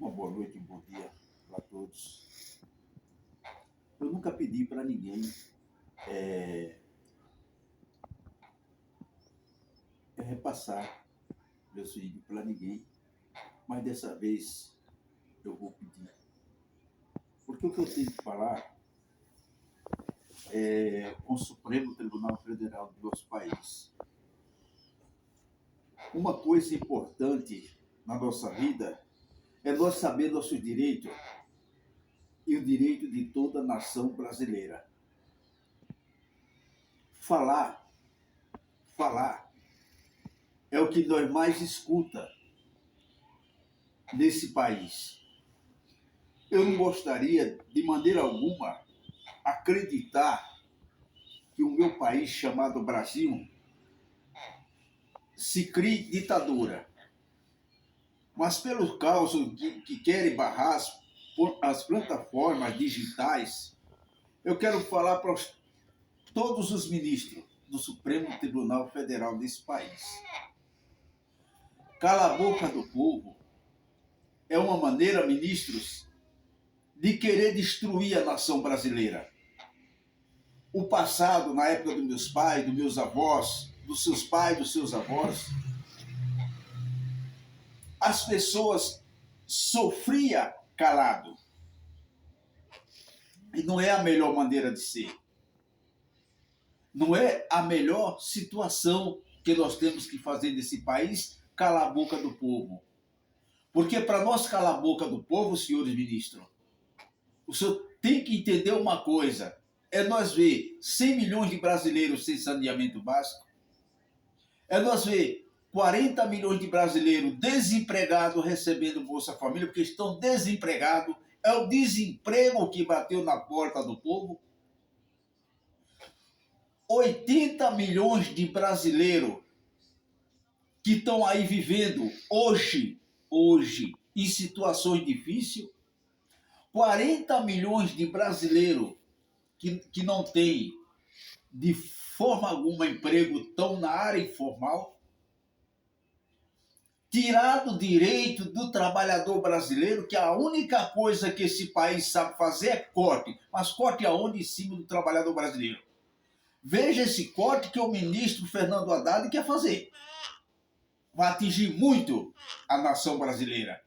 Uma boa noite, um bom dia para todos. Eu nunca pedi para ninguém repassar meus vídeos para ninguém, mas dessa vez eu vou pedir. Porque o que eu tenho que falar é com o Supremo Tribunal Federal do nosso país. Uma coisa importante na nossa vida é nós saber nossos direitos e o direito de toda a nação brasileira. Falar é o que nós mais escuta nesse país. Eu não gostaria, de maneira alguma, acreditar que o meu país, chamado Brasil, se crie ditadura. Mas pelos causos que querem barrar as plataformas digitais, eu quero falar para todos os ministros do Supremo Tribunal Federal desse país. Cala a boca do povo é uma maneira, ministros, de querer destruir a nação brasileira. O passado, na época dos meus pais, dos meus avós, dos seus pais, dos seus avós, as pessoas sofriam calado. E não é a melhor maneira de ser. Não é a melhor situação que nós temos que fazer nesse país, calar a boca do povo. Porque para nós calar a boca do povo, senhores ministros, o senhor tem que entender uma coisa. É nós ver 100 milhões de brasileiros sem saneamento básico. É nós ver 40 milhões de brasileiros desempregados recebendo Bolsa Família, porque estão desempregados. É o desemprego que bateu na porta do povo. 80 milhões de brasileiros que estão aí vivendo hoje, em situações difíceis. 40 milhões de brasileiros que não têm de forma alguma emprego, estão na área informal. Tirar o direito do trabalhador brasileiro, que a única coisa que esse país sabe fazer é corte. Mas corte aonde? Em cima do trabalhador brasileiro. Veja esse corte que o ministro Fernando Haddad quer fazer. Vai atingir muito a nação brasileira.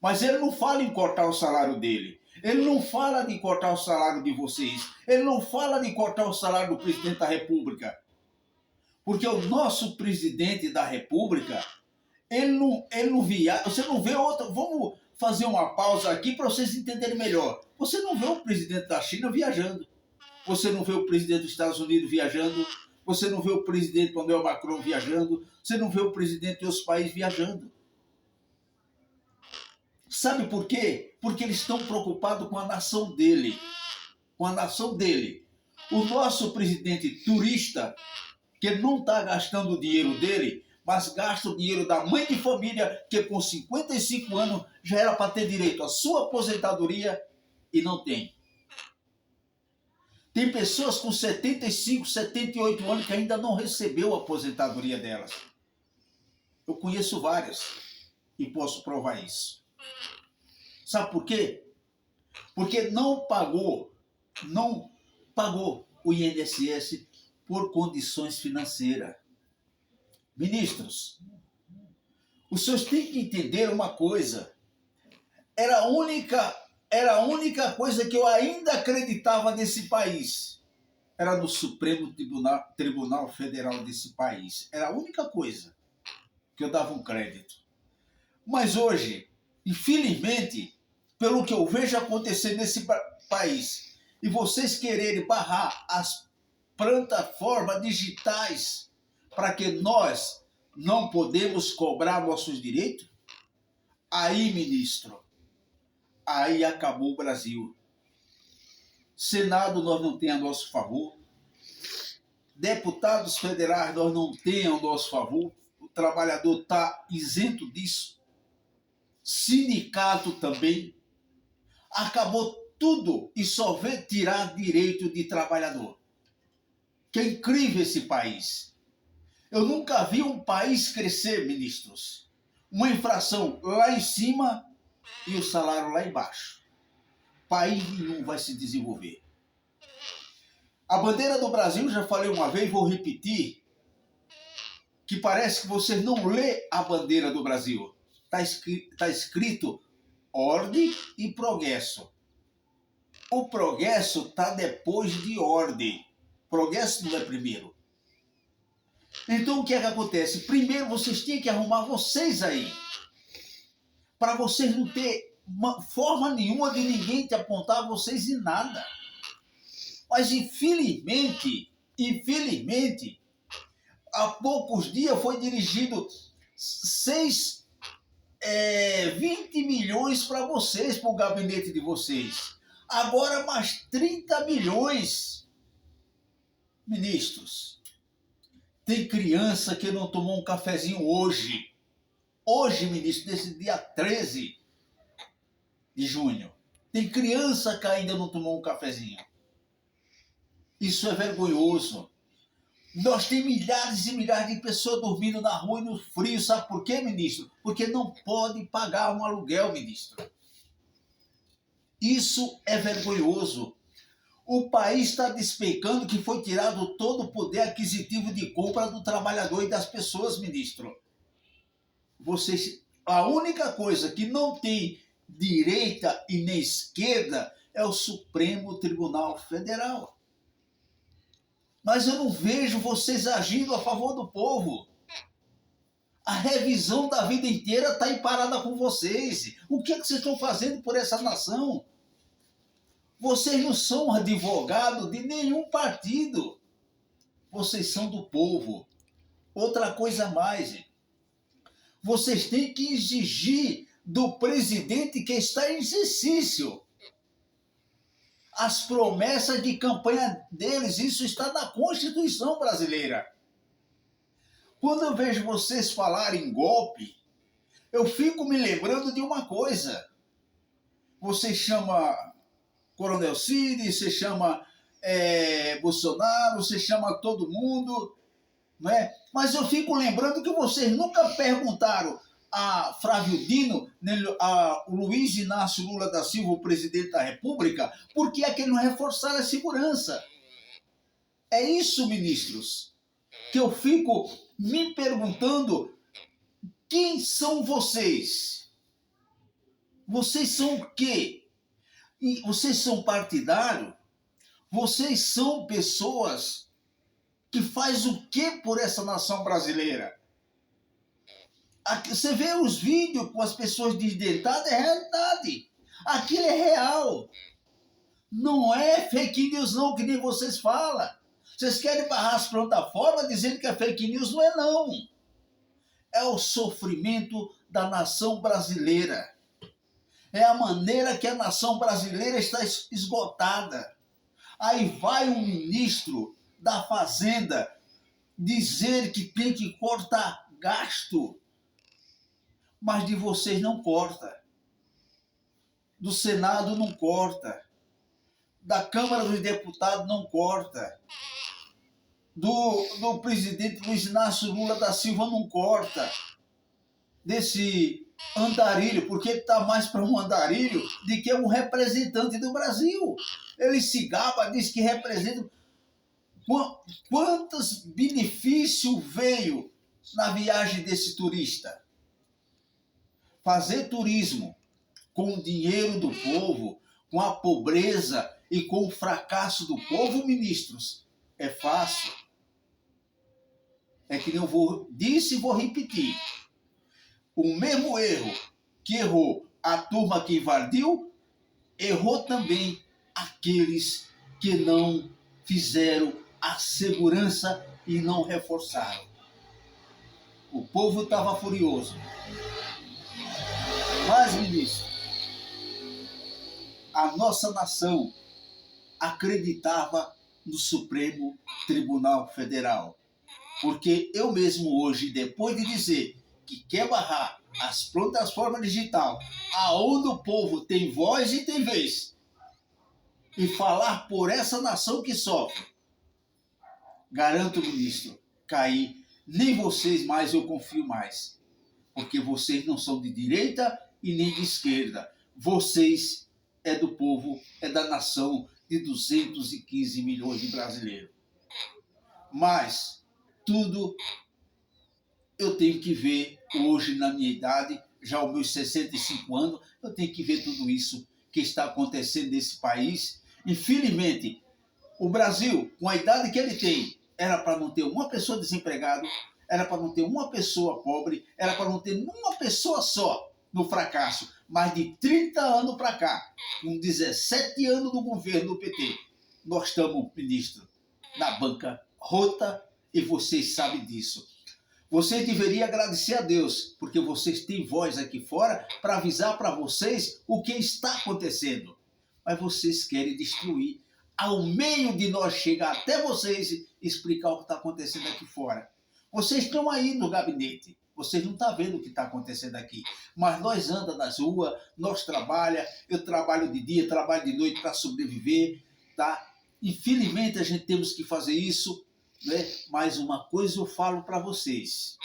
Mas ele não fala em cortar o salário dele. Ele não fala de cortar o salário de vocês. Ele não fala de cortar o salário do presidente da República. Porque o nosso presidente da República, ele não via. Você não vê outro. Vamos fazer uma pausa aqui para vocês entenderem melhor. Você não vê o presidente da China viajando. Você não vê o presidente dos Estados Unidos viajando. Você não vê o presidente Emmanuel Macron viajando. Você não vê o presidente de outros países viajando. Sabe por quê? Porque eles estão preocupados com a nação dele. Com a nação dele. O nosso presidente turista, que não está gastando o dinheiro dele, mas gasta o dinheiro da mãe de família, que com 55 anos já era para ter direito à sua aposentadoria e não tem. Tem pessoas com 75, 78 anos que ainda não recebeu a aposentadoria delas. Eu conheço várias e posso provar isso. Sabe por quê? Porque não pagou o INSS por condições financeiras. Ministros, os senhores têm que entender uma coisa. Era a única coisa que eu ainda acreditava nesse país. Era no Supremo Tribunal Federal desse país. Era a única coisa que eu dava um crédito. Mas hoje, infelizmente, pelo que eu vejo acontecer nesse país, e vocês quererem barrar as plataformas digitais para que nós não podemos cobrar nossos direitos, aí, ministro, aí acabou o Brasil. Senado nós não temos a nosso favor. Deputados federais nós não temos a nosso favor. O trabalhador está isento disso. Sindicato também. Acabou tudo e só vê tirar direito de trabalhador. Que é incrível esse país. Eu nunca vi um país crescer, ministros. Uma inflação lá em cima e o salário lá embaixo. País nenhum vai se desenvolver. A bandeira do Brasil, já falei uma vez, vou repetir, que parece que você não lê a bandeira do Brasil. Está escrito ordem e progresso. O progresso está depois de ordem. Progresso não é primeiro. Então o que é que acontece? Primeiro vocês têm que arrumar vocês aí. Para vocês não ter forma nenhuma de ninguém te apontar vocês em nada. Mas infelizmente, há poucos dias foi dirigido 20 milhões para vocês, para o gabinete de vocês. Agora mais 30 milhões, ministros. Tem criança que não tomou um cafezinho hoje. Hoje, ministro, desse dia 13 de junho. Tem criança que ainda não tomou um cafezinho. Isso é vergonhoso. Nós temos milhares e milhares de pessoas dormindo na rua e no frio. Sabe por quê, ministro? Porque não pode pagar um aluguel, ministro. Isso é vergonhoso. O país está despencando que foi tirado todo o poder aquisitivo de compra do trabalhador e das pessoas, ministro. A única coisa que não tem direita e nem esquerda é o Supremo Tribunal Federal. Mas eu não vejo vocês agindo a favor do povo. A revisão da vida inteira está parada com vocês. O que é que vocês estão fazendo por essa nação? Vocês não são advogados de nenhum partido. Vocês são do povo. Outra coisa a mais. Vocês têm que exigir do presidente que está em exercício as promessas de campanha deles. Isso está na Constituição brasileira. Quando eu vejo vocês falarem em golpe, eu fico me lembrando de uma coisa. Você chama Coronel Cid, você chama Bolsonaro, você chama todo mundo, não é? Mas eu fico lembrando que vocês nunca perguntaram a Flávio Dino, a Luiz Inácio Lula da Silva, o presidente da República, por que é que ele não reforçaram a segurança? É isso, ministros, que eu fico me perguntando: quem são vocês? Vocês são o quê? E vocês são partidários? Vocês são pessoas que fazem o quê por essa nação brasileira? Você vê os vídeos com as pessoas desdentadas, é realidade. Aquilo é real. Não é fake news não, que nem vocês falam. Vocês querem barrar as plataformas dizendo que é fake news, não é não. É o sofrimento da nação brasileira. É a maneira que a nação brasileira está esgotada. Aí vai um ministro da Fazenda dizer que tem que cortar gasto. Mas de vocês não corta. Do Senado não corta. Da Câmara dos Deputados não corta. Do presidente Luiz Inácio Lula da Silva não corta. Desse andarilho, porque ele está mais para um andarilho do que um representante do Brasil. Ele se gaba, diz que representa. Quantos benefícios veio na viagem desse turista? Fazer turismo com o dinheiro do povo, com a pobreza e com o fracasso do povo, ministros, é fácil. É que nem eu disse e vou repetir. O mesmo erro que errou a turma que invadiu, errou também aqueles que não fizeram a segurança e não reforçaram. O povo estava furioso. Mas, ministro, a nossa nação acreditava no Supremo Tribunal Federal. Porque eu mesmo hoje, depois de dizer que quer barrar as plataformas digitais, aonde o povo tem voz e tem vez, e falar por essa nação que sofre, garanto, ministro, cair, nem vocês mais eu confio mais. Porque vocês não são de direita e nem de esquerda. Vocês é do povo, é da nação de 215 milhões de brasileiros. Mas tudo eu tenho que ver hoje na minha idade, já aos meus 65 anos, eu tenho que ver tudo isso que está acontecendo nesse país. Infelizmente, o Brasil, com a idade que ele tem, era para não ter uma pessoa desempregada, era para não ter uma pessoa pobre, era para não ter uma pessoa só no fracasso. Mais de 30 anos para cá, com 17 anos do governo do PT, nós estamos, ministro, na banca rota e vocês sabem disso. Vocês deveriam agradecer a Deus, porque vocês têm voz aqui fora para avisar para vocês o que está acontecendo. Mas vocês querem destruir ao meio de nós chegar até vocês e explicar o que está acontecendo aqui fora. Vocês estão aí no gabinete, vocês não estão vendo o que está acontecendo aqui. Mas nós andamos nas ruas, nós trabalhamos, eu trabalho de dia, trabalho de noite para sobreviver, tá? Infelizmente a gente temos que fazer isso, né? Mas uma coisa eu falo para vocês.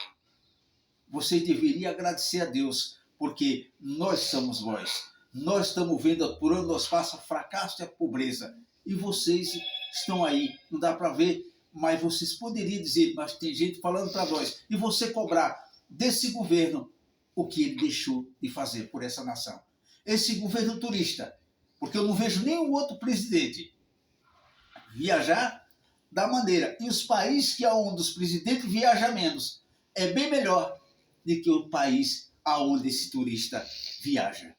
Vocês deveriam agradecer a Deus, porque nós somos vós. Nós estamos vendo por onde nós passa fracasso e a pobreza. E vocês estão aí, não dá para ver, mas vocês poderiam dizer, mas tem gente falando para nós, e você cobrar desse governo o que ele deixou de fazer por essa nação. Esse governo turista, porque eu não vejo nenhum outro presidente viajar da maneira. E os países que é onde os presidentes viajam menos, é bem melhor do que o país aonde esse turista viaja.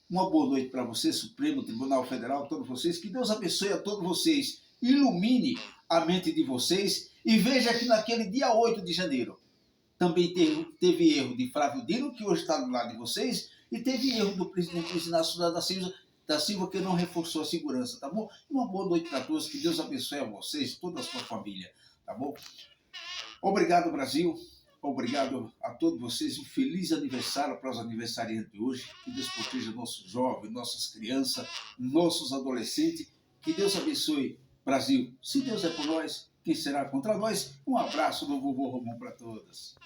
Uma boa noite para você, Supremo Tribunal Federal, todos vocês. Que Deus abençoe a todos vocês. Ilumine a mente de vocês e veja que naquele dia 8 de janeiro também teve erro de Flávio Dino, que hoje está do lado de vocês, e teve erro do presidente Luiz Inácio Lula da Silva, que não reforçou a segurança, tá bom? Uma boa noite para todos, que Deus abençoe a vocês, toda a sua família, tá bom? Obrigado, Brasil. Obrigado a todos vocês. Um feliz aniversário para os aniversariantes de hoje. Que Deus proteja nossos jovens, nossas crianças, nossos adolescentes. Que Deus abençoe, Brasil. Se Deus é por nós, quem será contra nós? Um abraço do vovô Romão para todos.